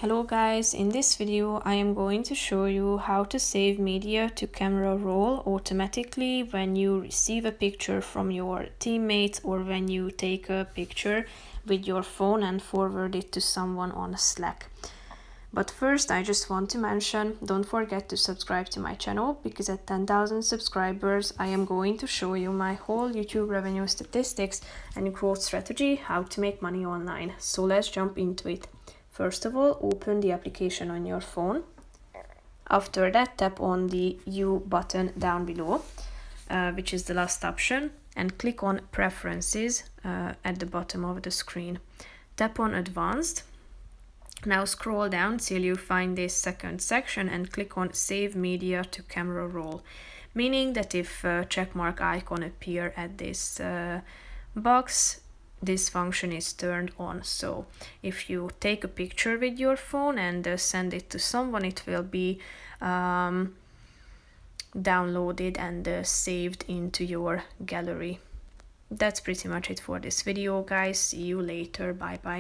Hello guys, in this video I am going to show you how to save media to camera roll automatically when you receive a picture from your teammates or when you take a picture with your phone and forward it to someone on Slack. But first I just want to mention, don't forget to subscribe to my channel because at 10,000 subscribers I am going to show you my whole YouTube revenue statistics and growth strategy, how to make money online. So let's jump into it. First of all, open the application on your phone. After that, tap on the U button down below, which is the last option, and click on Preferences at the bottom of the screen. Tap on Advanced. Now scroll down till you find this second section and click on Save Media to Camera Roll, meaning that if a checkmark icon appear at this box, this function is turned on. So if you take a picture with your phone and send it to someone, it will be downloaded and saved into your gallery. That's pretty much it for this video, guys. See you later. Bye bye.